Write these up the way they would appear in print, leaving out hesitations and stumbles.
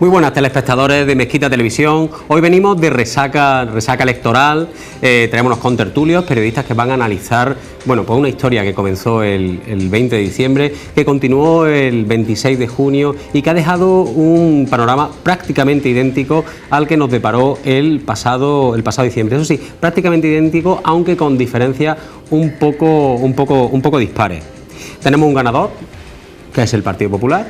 Muy buenas telespectadores de Mezquita Televisión. Hoy venimos de resaca electoral. Tenemos unos contertulios, periodistas que van a analizar, pues una historia que comenzó el 20 de diciembre, que continuó el 26 de junio y que ha dejado un panorama prácticamente idéntico al que nos deparó el pasado diciembre. Eso sí, prácticamente idéntico, aunque con diferencias un poco dispares. Tenemos un ganador, que es el Partido Popular.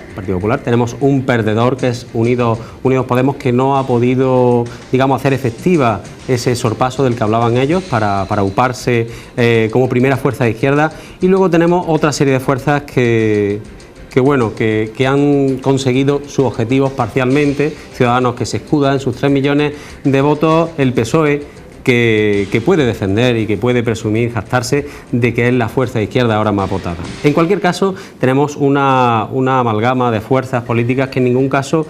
Tenemos un perdedor, que es Unidos Podemos, que no ha podido, hacer efectiva ese sorpaso del que hablaban ellos para uparse como primera fuerza de izquierda. Y luego tenemos otra serie de fuerzas que han conseguido sus objetivos parcialmente. Ciudadanos que se escudan en sus 3 millones de votos, el PSOE, que puede defender y que puede presumir, jactarse de que es la fuerza de izquierda ahora más votada. En cualquier caso, tenemos una amalgama de fuerzas políticas que en ningún caso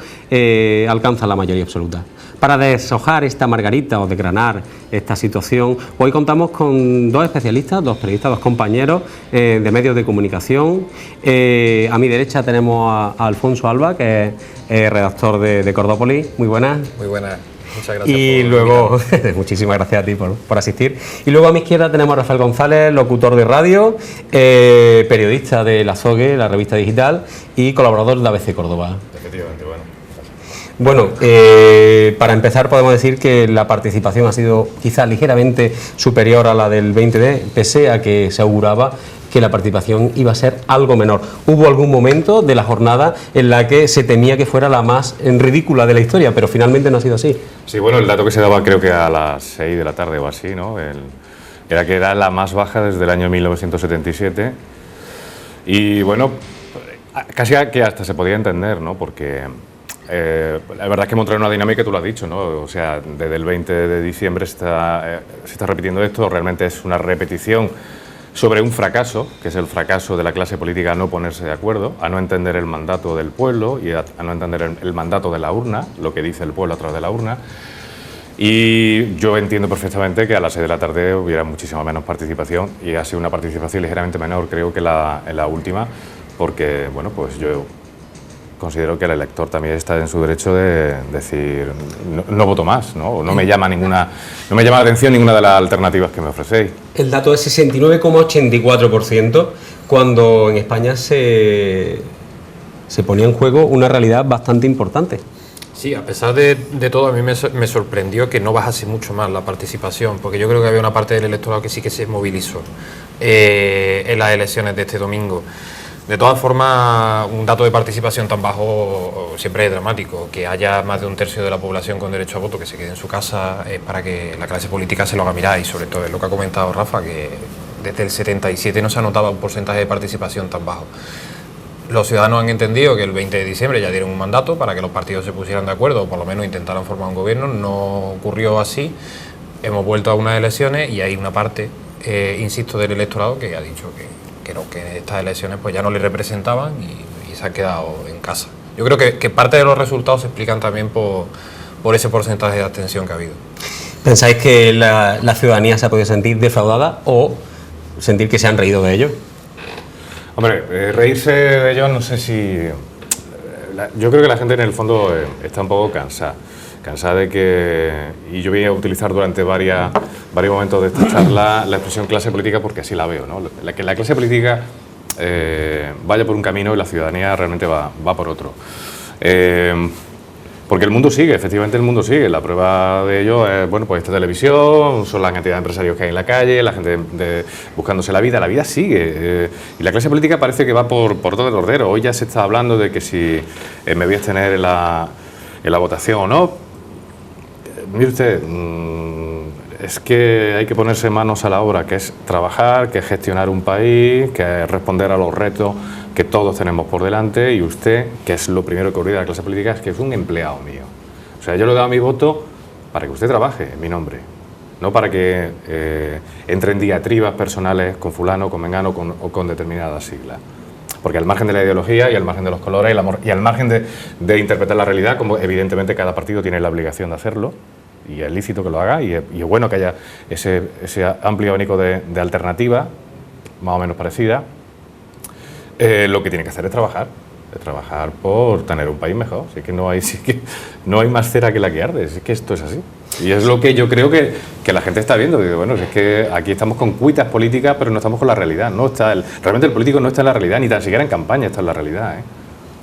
alcanza la mayoría absoluta. Para deshojar esta margarita o desgranar esta situación, hoy contamos con dos especialistas, dos periodistas, dos compañeros de medios de comunicación. A mi derecha tenemos a Alfonso Alba, que es redactor de Cordópolis. Muy buenas. Muy buenas. Muchas gracias. Y luego, muchísimas gracias a ti por asistir. Y luego a mi izquierda tenemos a Rafael González, locutor de radio, periodista de La Zogue, la revista digital, y colaborador de ABC Córdoba. Efectivamente, bueno. Bueno, para empezar podemos decir que la participación ha sido quizás ligeramente superior a la del 20D, pese a que se auguraba que la participación iba a ser algo menor. Hubo algún momento de la jornada en la que se temía que fuera la más ridícula de la historia, pero finalmente no ha sido así. Sí, bueno, el dato que se daba creo que a las 6 de la tarde o así, ¿no? Era que era la más baja desde el año 1977 y bueno, casi que hasta se podía entender, ¿no? Porque la verdad es que hemos traído una dinámica, tú lo has dicho, ¿no? O sea, desde el 20 de diciembre se está repitiendo esto, realmente es una repetición sobre un fracaso, que es el fracaso de la clase política a no ponerse de acuerdo, a no entender el mandato del pueblo y a no entender el mandato de la urna, lo que dice el pueblo a través de la urna. Y yo entiendo perfectamente que a las 6 de la tarde hubiera muchísima menos participación y ha sido una participación ligeramente menor, creo que en la última, porque, bueno, pues yo considero que el elector también está en su derecho de decir no voto más, ¿no? No me llama la atención ninguna de las alternativas que me ofrecéis. El dato es 69,84%, cuando en España se ponía en juego una realidad bastante importante. Sí, a pesar de todo, a mí me sorprendió que no bajase mucho más la participación, porque yo creo que había una parte del electorado que sí que se movilizó en las elecciones de este domingo. De todas formas, un dato de participación tan bajo siempre es dramático. Que haya más de un tercio de la población con derecho a voto que se quede en su casa es para que la clase política se lo haga mirar, y sobre todo es lo que ha comentado Rafa, que desde el 77 no se ha notado un porcentaje de participación tan bajo. Los ciudadanos han entendido que el 20 de diciembre ya dieron un mandato para que los partidos se pusieran de acuerdo o por lo menos intentaran formar un gobierno. No ocurrió así. Hemos vuelto a unas elecciones y hay una parte, insisto, del electorado que ha dicho que estas elecciones pues ya no le representaban y se ha quedado en casa. Yo creo que parte de los resultados se explican también por ese porcentaje de abstención que ha habido. ¿Pensáis que la ciudadanía se ha podido sentir defraudada o sentir que se han reído de ello? Hombre, reírse de ellos no sé si... Yo creo que la gente en el fondo está un poco cansada de que... Y yo voy a utilizar durante varios momentos de esta charla la expresión clase política porque así la veo, ¿no? Que la clase política vaya por un camino y la ciudadanía realmente va por otro. Porque el mundo sigue, efectivamente el mundo sigue. La prueba de ello es, bueno, pues esta televisión, son las cantidades de empresarios que hay en la calle, la gente buscándose la vida sigue. Y la clase política parece que va por todo el ordero. Hoy ya se está hablando de que si me voy a abstener en la votación o no. Mire usted, es que hay que ponerse manos a la obra, que es trabajar, que es gestionar un país, que es responder a los retos que todos tenemos por delante, y usted, que es lo primero que olvida la clase política, es que es un empleado mío. O sea, yo le he dado mi voto para que usted trabaje en mi nombre, no para que entre en diatribas personales con fulano, con mengano o con determinadas siglas. Porque al margen de la ideología y al margen de los colores y al margen de interpretar la realidad, como evidentemente cada partido tiene la obligación de hacerlo, y es lícito que lo haga, y es bueno que haya ese amplio abanico de alternativas, más o menos parecidas, lo que tiene que hacer es trabajar. trabajar por tener un país mejor. Sí que no hay más cera que la que arde, es que esto es así. Y es lo que yo creo que la gente está viendo. Digo, bueno, es que aquí estamos con cuitas políticas, pero no estamos con la realidad. Realmente el político no está en la realidad, ni tan siquiera en campaña está en la realidad, ¿eh?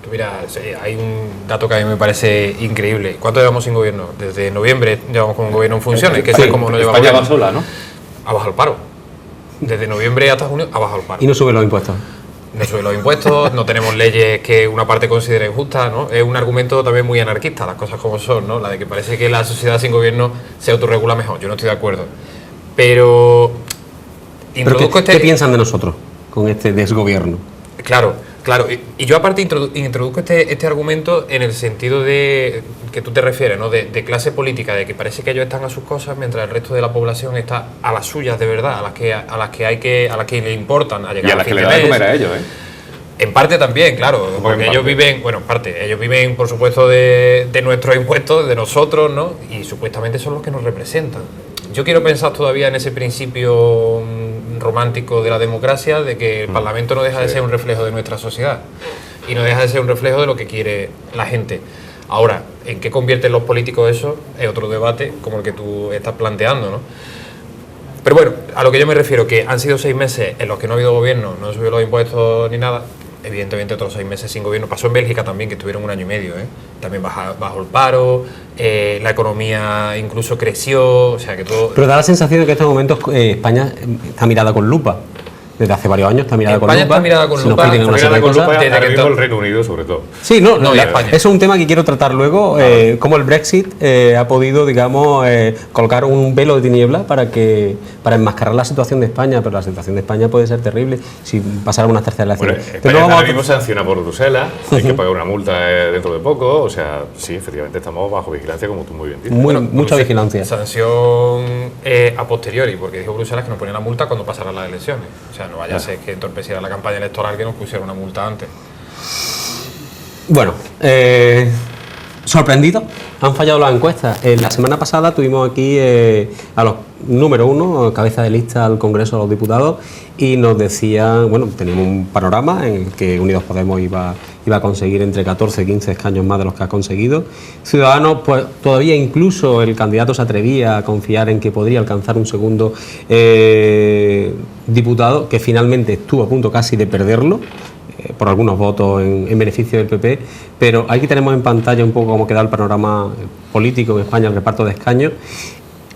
Mira, hay un dato que a mí me parece increíble. ¿Cuánto llevamos sin gobierno? Desde noviembre llevamos con un gobierno en funciones, que es como no lleva España gobierno. va sola, ¿no? Ha bajado el paro. Desde noviembre hasta junio ha bajado el paro. Y no sube los impuestos. No suben los impuestos, no tenemos leyes que una parte considere injustas, ¿no? Es un argumento también muy anarquista, las cosas como son, ¿no? La de que parece que la sociedad sin gobierno se autorregula mejor. Yo no estoy de acuerdo. Pero ¿Qué piensan de nosotros con este desgobierno? Claro. Y yo aparte introduzco este argumento en el sentido de que tú te refieres, ¿no? De clase política, de que parece que ellos están a sus cosas mientras el resto de la población está a las suyas de verdad, a las que le importan a llegar y a las que le dan de comer a ellos, ¿eh? En parte también, claro, porque ellos viven, ellos viven por supuesto de nuestros impuestos, de nosotros, ¿no? Y supuestamente son los que nos representan. Yo quiero pensar todavía en ese principio romántico de la democracia, de que el Parlamento no deja de ser un reflejo de nuestra sociedad y no deja de ser un reflejo de lo que quiere la gente. Ahora, ¿en qué convierten los políticos eso? Es otro debate como el que tú estás planteando, ¿no? Pero bueno, a lo que yo me refiero, que han sido 6 meses en los que no ha habido gobierno, no han subido los impuestos ni nada. Evidentemente otros 6 meses sin gobierno. Pasó en Bélgica también, que estuvieron 1 año y medio, ¿eh? También bajó el paro, la economía incluso creció, o sea que todo... Pero da la sensación de que en estos momentos España está mirada con lupa. Desde hace varios años está mirada con lupa. España está mirada con Si nos lupa. piden una serie de cosas. Ahora mismo el Reino Unido, sobre todo. Sí, no, España. eso es un tema que quiero tratar luego, cómo el Brexit ha podido, digamos, colocar un velo de tiniebla para enmascarar la situación de España, pero la situación de España puede ser terrible si pasaran unas terceras Bueno, elecciones. España ahora mismo sanciona por Bruselas, hay que pagar una multa dentro de poco, o sea, sí, efectivamente estamos bajo vigilancia, como tú muy bien dices. Mucha vigilancia. Sanción a posteriori, porque dijo Bruselas que nos ponía la multa cuando pasaran las elecciones. O sea, no vaya a ser que entorpeciera la campaña electoral que nos pusiera una multa antes. Bueno, sorprendido, han fallado las encuestas. La semana pasada tuvimos aquí a los número 1, cabeza de lista al Congreso de los Diputados, y nos decían, bueno, teníamos un panorama en el que Unidos Podemos iba a conseguir entre 14 y 15 escaños más de los que ha conseguido. Ciudadanos, pues todavía incluso el candidato se atrevía a confiar en que podría alcanzar un segundo diputado, que finalmente estuvo a punto casi de perderlo por algunos votos en beneficio del PP, pero aquí tenemos en pantalla un poco cómo queda el panorama político en España, el reparto de escaños.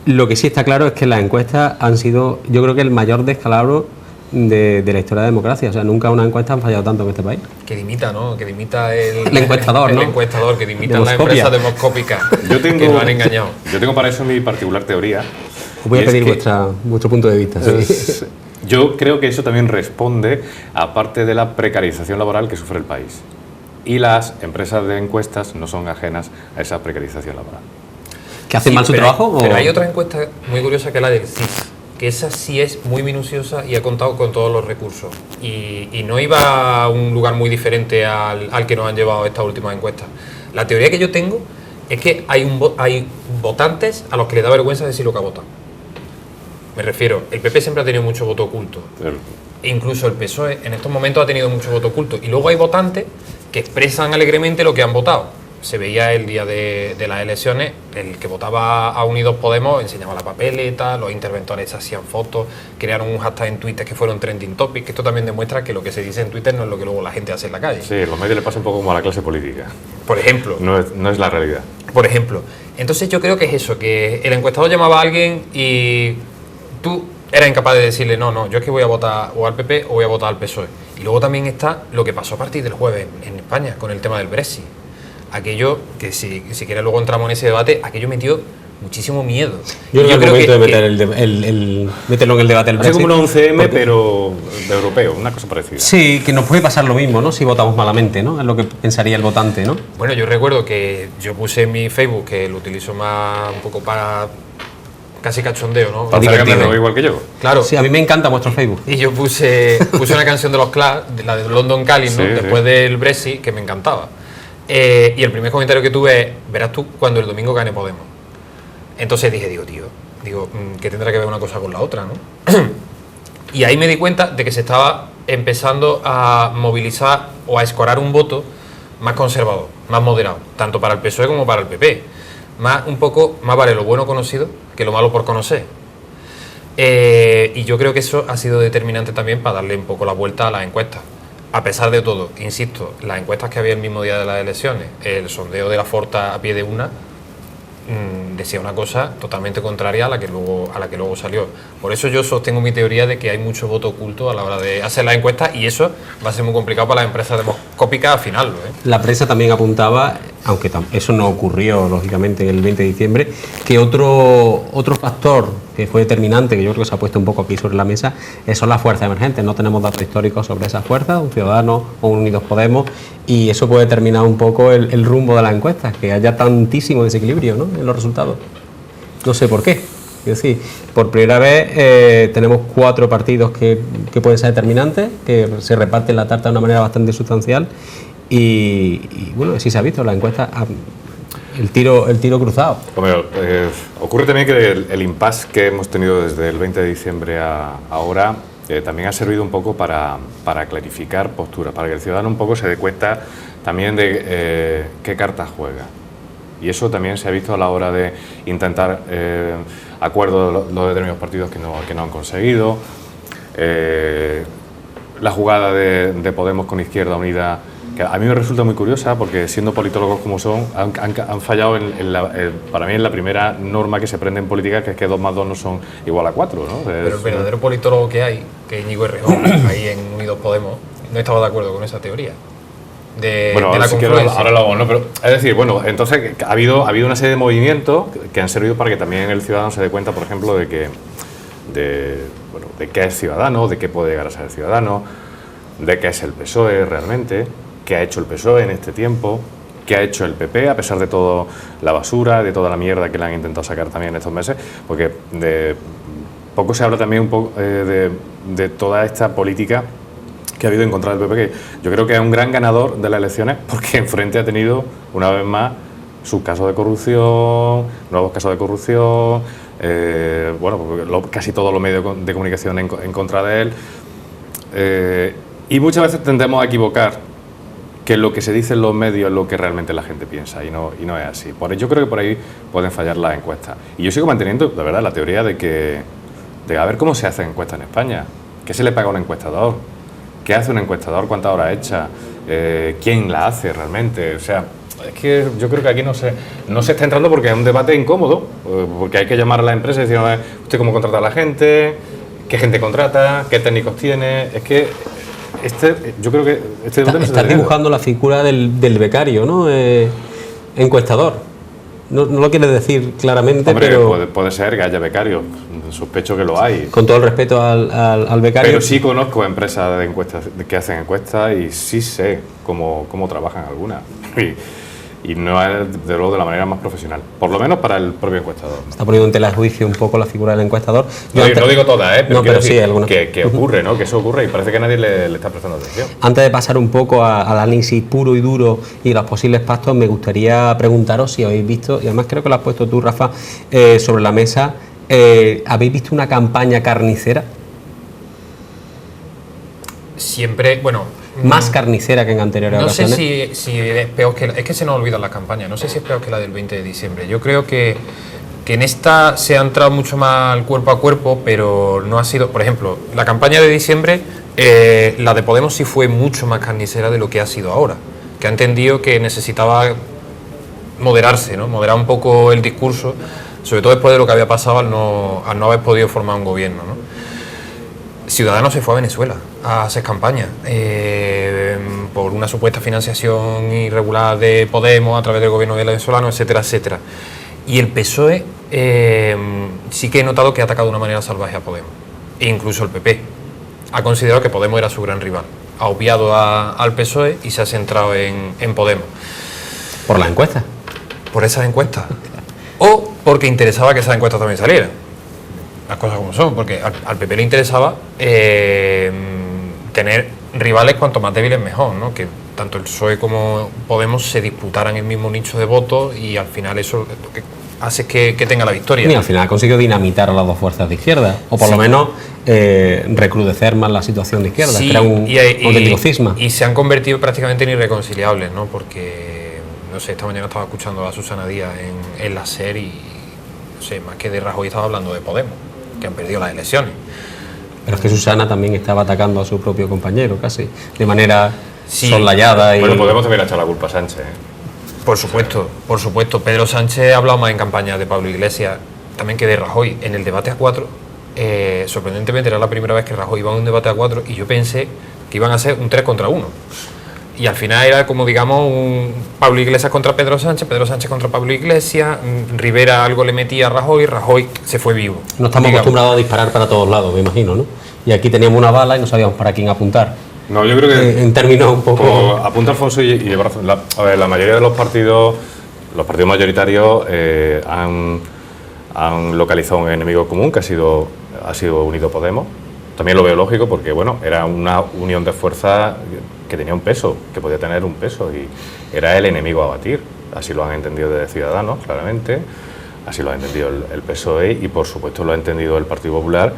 Lo que sí está claro es que las encuestas han sido, yo creo que el mayor descalabro de la historia de la democracia. O sea, nunca una encuesta han fallado tanto en este país. Que dimita, ¿no? Que dimita el encuestador, ¿no? El encuestador, que dimita las empresas demoscópicas que nos han engañado. Yo tengo para eso mi particular teoría. Os voy a pedir vuestro punto de vista. Sí. Yo creo que eso también responde a parte de la precarización laboral que sufre el país. Y las empresas de encuestas no son ajenas a esa precarización laboral. ¿Que hacen mal su trabajo? Pero hay otra encuesta muy curiosa que es la del CIS, que esa sí es muy minuciosa y ha contado con todos los recursos. Y no iba a un lugar muy diferente al que nos han llevado estas últimas encuestas. La teoría que yo tengo es que hay votantes a los que les da vergüenza decir lo que ha votado. Me refiero, el PP siempre ha tenido mucho voto oculto. E incluso el PSOE en estos momentos ha tenido mucho voto oculto. Y luego hay votantes que expresan alegremente lo que han votado. Se veía el día de las elecciones, el que votaba a Unidos Podemos enseñaba la papeleta, los interventores hacían fotos, crearon un hashtag en Twitter que fueron trending topics. Esto también demuestra que lo que se dice en Twitter no es lo que luego la gente hace en la calle. Sí, los medios le pasa un poco como a la clase política. Por ejemplo. No es la realidad. Por ejemplo. Entonces yo creo que es eso, que el encuestador llamaba a alguien y tú eras incapaz de decirle, no, yo es que voy a votar o al PP o voy a votar al PSOE. Y luego también está lo que pasó a partir del jueves en España con el tema del Brexit. Aquello, que si quieres luego entramos en ese debate, aquello metió muchísimo miedo. Yo creo que de meterlo en el debate del Brexit. Es como un 11M, pero de europeo, una cosa parecida. Sí, que nos puede pasar lo mismo, ¿no? Si votamos malamente, ¿no? Es lo que pensaría el votante, ¿no? Bueno, yo recuerdo que yo puse en mi Facebook, que lo utilizo más un poco para casi cachondeo, ¿no? Para divertirme, igual que yo. Claro. Sí, a mí me encanta vuestro Facebook. Y yo puse una canción de los Clash, la de London Calling, ¿no? Sí, después del Brexit, que me encantaba. Y el primer comentario que tuve es, verás tú cuando el domingo gane Podemos. Entonces digo, que tendrá que ver una cosa con la otra, ¿no? Y ahí me di cuenta de que se estaba empezando a movilizar o a escorar un voto más conservador, más moderado, tanto para el PSOE como para el PP. Un poco más vale lo bueno conocido que lo malo por conocer. Y yo creo que eso ha sido determinante también para darle un poco la vuelta a las encuestas. A pesar de todo, insisto, las encuestas que había el mismo día de las elecciones, el sondeo de la Forta a pie de una, decía una cosa totalmente contraria a la que luego salió. Por eso yo sostengo mi teoría de que hay mucho voto oculto a la hora de hacer las encuestas, y eso va a ser muy complicado para las empresas demoscópicas afinarlo. La prensa también apuntaba, aunque eso no ocurrió lógicamente el 20 de diciembre, que otro factor que fue determinante, que yo creo que se ha puesto un poco aquí sobre la mesa, son las fuerzas emergentes. No tenemos datos históricos sobre esas fuerzas, un Ciudadanos o un Unidos Podemos, y eso puede determinar un poco el rumbo de las encuestas, que haya tantísimo desequilibrio, ¿no?, en los resultados. No sé por qué. Es decir, por primera vez tenemos 4 partidos que pueden ser determinantes, que se reparten la tarta de una manera bastante sustancial, y bueno, sí se ha visto en la encuesta el tiro cruzado. Hombre, ocurre también que el impasse que hemos tenido desde el 20 de diciembre a ahora también ha servido un poco para clarificar posturas, para que el ciudadano un poco se dé cuenta también de qué cartas juega. Y eso también se ha visto a la hora de intentar acuerdos de los determinados partidos que no han conseguido. La jugada de Podemos con Izquierda Unida, que a mí me resulta muy curiosa, porque siendo politólogos como son, han fallado para mí en la primera norma que se aprende en política, que es que 2 más 2 no son igual a 4, ¿no? Pero el verdadero politólogo que hay, que es Íñigo Errejón, ahí en Unidos Podemos, no estaba de acuerdo con esa teoría. Bueno, de la confluencia. ahora lo hago, ¿no? Pero, es decir, bueno, entonces ha habido una serie de movimientos que han servido para que también el ciudadano se dé cuenta, por ejemplo, de qué es Ciudadanos, de qué puede llegar a ser Ciudadanos, de qué es el PSOE realmente, qué ha hecho el PSOE en este tiempo, qué ha hecho el PP, a pesar de toda la basura, de toda la mierda que le han intentado sacar también en estos meses, porque poco se habla también un poco de toda esta política que ha habido en contra del PP, que yo creo que es un gran ganador de las elecciones, porque enfrente ha tenido, una vez más, sus casos de corrupción, nuevos casos de corrupción, casi todos los medios de comunicación en contra de él, y muchas veces tendemos a equivocar que lo que se dice en los medios es lo que realmente la gente piensa, y no es así. Yo creo que por ahí pueden fallar las encuestas. Y yo sigo manteniendo, de verdad, la teoría de a ver cómo se hacen encuestas en España, qué se le paga a un encuestador, qué hace un encuestador, cuántas horas echa, quién la hace realmente. O sea, es que yo creo que aquí no se está entrando, porque es un debate incómodo, porque hay que llamar a la empresa y decir, a ver, ¿usted cómo contrata a la gente? ¿Qué gente contrata? ¿Qué técnicos tiene? Es que yo creo que este debate no se estás dibujando la figura del becario, ¿no? Encuestador. No lo quieres decir claramente, hombre, pero puede ser que haya becarios, sospecho que lo hay. Con todo el respeto al becario. Pero sí conozco empresas de encuestas que hacen encuestas, y sí sé cómo trabajan algunas. Y no es, de luego, de la manera más profesional, por lo menos para el propio encuestador. Está poniendo en tela de juicio un poco la figura del encuestador. No digo todas, pero sí, algunas. Que ocurre, ¿no? Que eso ocurre, y parece que nadie le está prestando atención. Antes de pasar un poco al análisis puro y duro y los posibles pactos, me gustaría preguntaros si habéis visto, y además creo que lo has puesto tú, Rafa, sobre la mesa, ¿habéis visto una campaña carnicera? Siempre, más carnicera que en anteriores ocasiones. No sé si es peor que... Es que se nos olvidan las campañas. No sé si es peor que la del 20 de diciembre. Yo creo que en esta se ha entrado mucho más al cuerpo a cuerpo, pero no ha sido... Por ejemplo, la campaña de diciembre, la de Podemos sí fue mucho más carnicera de lo que ha sido ahora. Que ha entendido que necesitaba moderarse, ¿no? Moderar un poco el discurso, sobre todo después de lo que había pasado al no haber podido formar un gobierno, ¿no? Ciudadanos se fue a Venezuela a hacer campaña por una supuesta financiación irregular de Podemos a través del gobierno venezolano, etcétera, etcétera. Y el PSOE sí que he notado que ha atacado de una manera salvaje a Podemos, e incluso el PP. Ha considerado que Podemos era su gran rival. Ha obviado al PSOE y se ha centrado en Podemos. ¿Por las encuestas? Por esas encuestas. O porque interesaba que esas encuestas también salieran. Las cosas como son, porque al PP le interesaba tener rivales cuanto más débiles mejor, ¿no? Que tanto el PSOE como Podemos se disputaran el mismo nicho de votos, y al final eso haces que tenga la victoria. Y al final ha conseguido dinamitar a las dos fuerzas de izquierda, o por lo menos recrudecer más la situación de izquierda, crear un auténtico cisma. Y se han convertido prácticamente en irreconciliables, ¿no? Porque, no sé, esta mañana estaba escuchando a Susana Díaz en la SER y, no sé, más que de Rajoy estaba hablando de Podemos, que han perdido las elecciones. Pero es que Susana también estaba atacando a su propio compañero, casi, de manera soslayada. Bueno, Podemos también echar la culpa a Sánchez, Por supuesto, por supuesto. Pedro Sánchez ha hablado más en campaña de Pablo Iglesias, también que de Rajoy. En el debate a 4, sorprendentemente era la primera vez que Rajoy iba a un debate a 4 y yo pensé que iban a ser un 3 contra 1. Y al final era como, digamos, un Pablo Iglesias contra Pedro Sánchez contra Pablo Iglesias, Rivera algo le metía a Rajoy, Rajoy se fue vivo. No estamos acostumbrados a disparar para todos lados, me imagino, ¿no? Y aquí teníamos una bala y no sabíamos para quién apuntar. No, yo creo que en términos un poco... Apunta Alfonso y llevar razón. La mayoría de los partidos mayoritarios han localizado un enemigo común que ha sido Unido Podemos. También lo veo lógico porque, bueno, era una unión de fuerzas que tenía un peso, que podía tener un peso y era el enemigo a batir. Así lo han entendido desde Ciudadanos, claramente, así lo ha entendido el PSOE y, por supuesto, lo ha entendido el Partido Popular,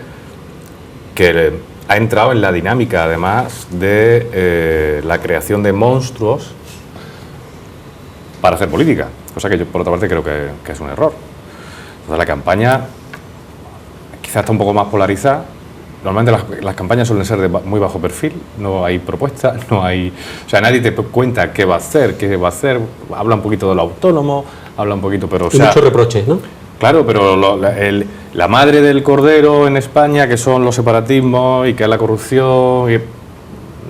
que ha entrado en la dinámica, además, de la creación de monstruos para hacer política, cosa que yo, por otra parte, creo que es un error. Entonces, la campaña quizás está un poco más polarizada. Normalmente las campañas suelen ser de muy bajo perfil, no hay propuestas, no hay... O sea, nadie te cuenta qué va a hacer, habla un poquito de lo autónomo, habla un poquito, pero... O sea, muchos reproches, ¿no? Claro, pero la madre del cordero en España, que son los separatismos y que es la corrupción, y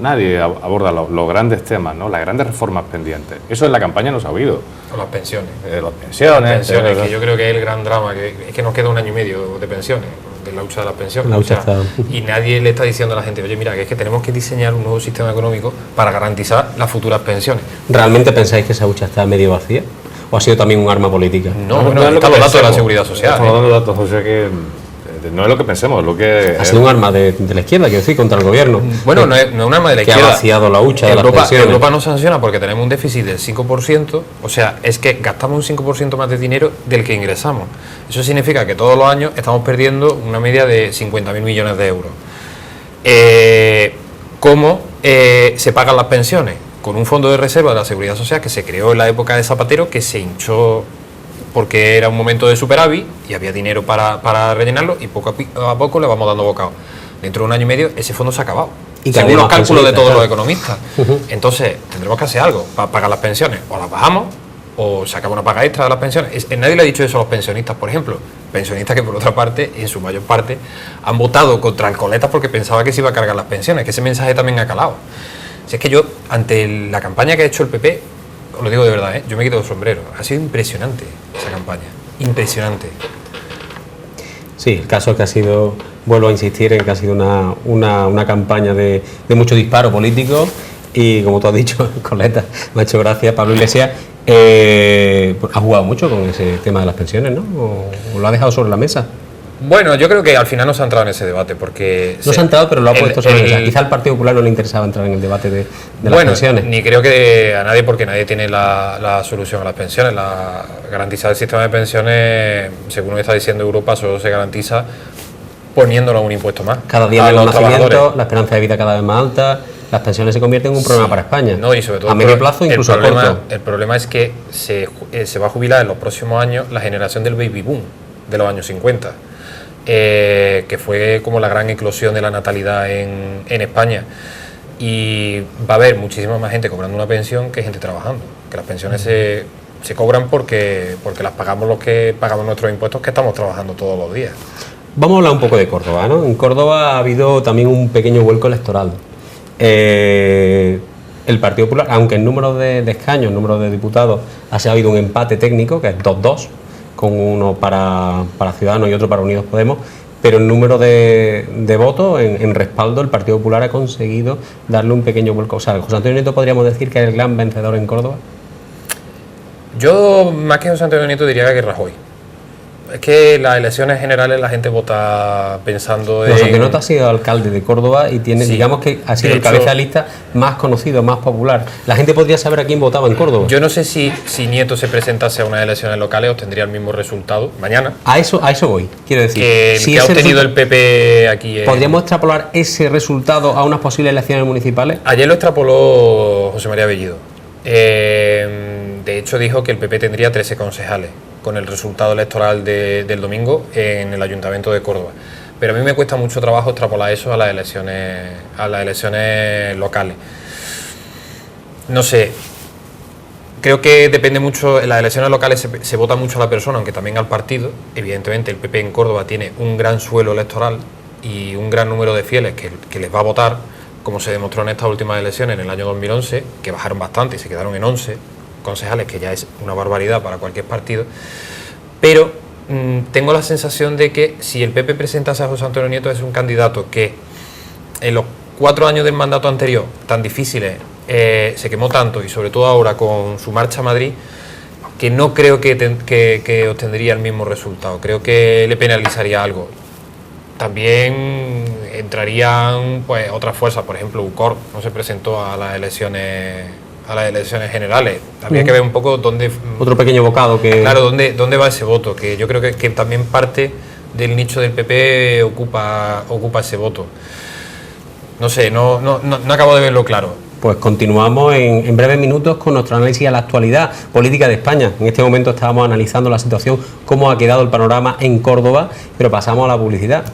nadie aborda los grandes temas, ¿no? Las grandes reformas pendientes. Eso en la campaña no se ha oído. O las pensiones. Las pensiones, que yo creo que es el gran drama, es que nos queda 1 año y medio de pensiones, de la lucha de las pensiones. Y nadie le está diciendo a la gente, oye, mira, que es que tenemos que diseñar un nuevo sistema económico para garantizar las futuras pensiones. ¿Realmente pensáis que esa hucha está medio vacía? ¿O ha sido también un arma política? No, están los datos de la Seguridad Social. Estamos dando datos, o sea que no es lo que pensemos, es lo que... Ha sido un arma de la izquierda, quiero decir, contra el gobierno. Bueno, no es un arma de la izquierda. Que ha vaciado la hucha de las pensiones. Europa no sanciona porque tenemos un déficit del 5%, o sea, es que gastamos un 5% más de dinero del que ingresamos. Eso significa que todos los años estamos perdiendo una media de 50.000 millones de euros. ¿Cómo se pagan las pensiones? Con un fondo de reserva de la Seguridad Social que se creó en la época de Zapatero, que se hinchó porque era un momento de superávit y había dinero para rellenarlo, y poco a poco le vamos dando bocado. Dentro de 1 año y medio ese fondo se ha acabado, y según los cálculos de todos los economistas. Entonces tendremos que hacer algo para pagar las pensiones, o las bajamos o sacamos una paga extra de las pensiones. Nadie le ha dicho eso a los pensionistas, por ejemplo, pensionistas que por otra parte, en su mayor parte, han votado contra Alcoletas porque pensaba que se iba a cargar las pensiones, que ese mensaje también ha calado. Si es que yo, ante la campaña que ha hecho el PP, os lo digo de verdad, yo me quito el sombrero. Ha sido impresionante esa campaña. Impresionante. Sí, el caso es que ha sido, vuelvo a insistir en que ha sido una campaña de mucho disparo político y, como tú has dicho, Coleta, me ha hecho gracia, Pablo Iglesias ha jugado mucho con ese tema de las pensiones, ¿no? ¿O lo ha dejado sobre la mesa? Bueno, yo creo que al final no se ha entrado en ese debate porque... No se ha entrado, pero lo ha puesto sobre la mesa. Quizá al Partido Popular no le interesaba entrar en el debate de las pensiones. Ni creo que a nadie, porque nadie tiene la solución a las pensiones. Garantizar el sistema de pensiones, según está diciendo Europa, solo se garantiza poniéndolo a un impuesto más. Cada día menos nacimientos, la esperanza de vida cada vez más alta, las pensiones se convierten en un problema para España. No, y sobre todo a medio plazo, incluso a corto. El problema es que se va a jubilar en los próximos años la generación del baby boom de los años 50. Que fue como la gran eclosión de la natalidad en España, y va a haber muchísima más gente cobrando una pensión que gente trabajando, que las pensiones se cobran porque las pagamos los que pagamos nuestros impuestos, que estamos trabajando todos los días. Vamos a hablar un poco de Córdoba, ¿no? En Córdoba ha habido también un pequeño vuelco electoral. El Partido Popular, aunque en número de escaños, en número de diputados, ha habido un empate técnico, que es 2-2, con uno para Ciudadanos y otro para Unidos Podemos, pero el número de votos en respaldo, el Partido Popular ha conseguido darle un pequeño vuelco. O sea, José Antonio Nieto podríamos decir que es el gran vencedor en Córdoba. Yo, más que José Antonio Nieto, diría que Rajoy. Es que las elecciones generales la gente vota pensando en... José Antonio ha sido alcalde de Córdoba y tiene, Sí. digamos que ha sido De el hecho, cabeza de lista más conocido, más popular. La gente podría saber a quién votaba en Córdoba. Yo no sé si Nieto se presentase a unas elecciones locales obtendría el mismo resultado mañana A eso voy, quiero decir. que, si que ha ese obtenido el resulta- PP aquí. ¿Podríamos extrapolar ese resultado a unas posibles elecciones municipales? Ayer lo extrapoló José María Bellido. De hecho dijo que el PP tendría 13 concejales con el resultado electoral del domingo en el Ayuntamiento de Córdoba. Pero a mí me cuesta mucho trabajo extrapolar eso a las elecciones locales. No sé, creo que depende mucho, en las elecciones locales se vota mucho a la persona, aunque también al partido. Evidentemente el PP en Córdoba tiene un gran suelo electoral y un gran número de fieles que les va a votar, como se demostró en estas últimas elecciones en el año 2011, que bajaron bastante y se quedaron en 11 concejales, que ya es una barbaridad para cualquier partido. Pero tengo la sensación de que si el PP presentase a José Antonio Nieto, es un candidato que en los 4 años del mandato anterior, tan difíciles, se quemó tanto, y sobre todo ahora con su marcha a Madrid, que no creo que obtendría el mismo resultado. Creo que le penalizaría algo. También entrarían pues otras fuerzas, por ejemplo UCOR no se presentó a las elecciones generales. Habría que ver un poco dónde Otro pequeño bocado que... claro, dónde va ese voto, que yo creo que también parte del nicho del PP ocupa ese voto. No sé, no acabo de verlo claro. Pues continuamos en breves minutos con nuestro análisis a la actualidad política de España. En este momento estábamos analizando la situación, cómo ha quedado el panorama en Córdoba, pero pasamos a la publicidad.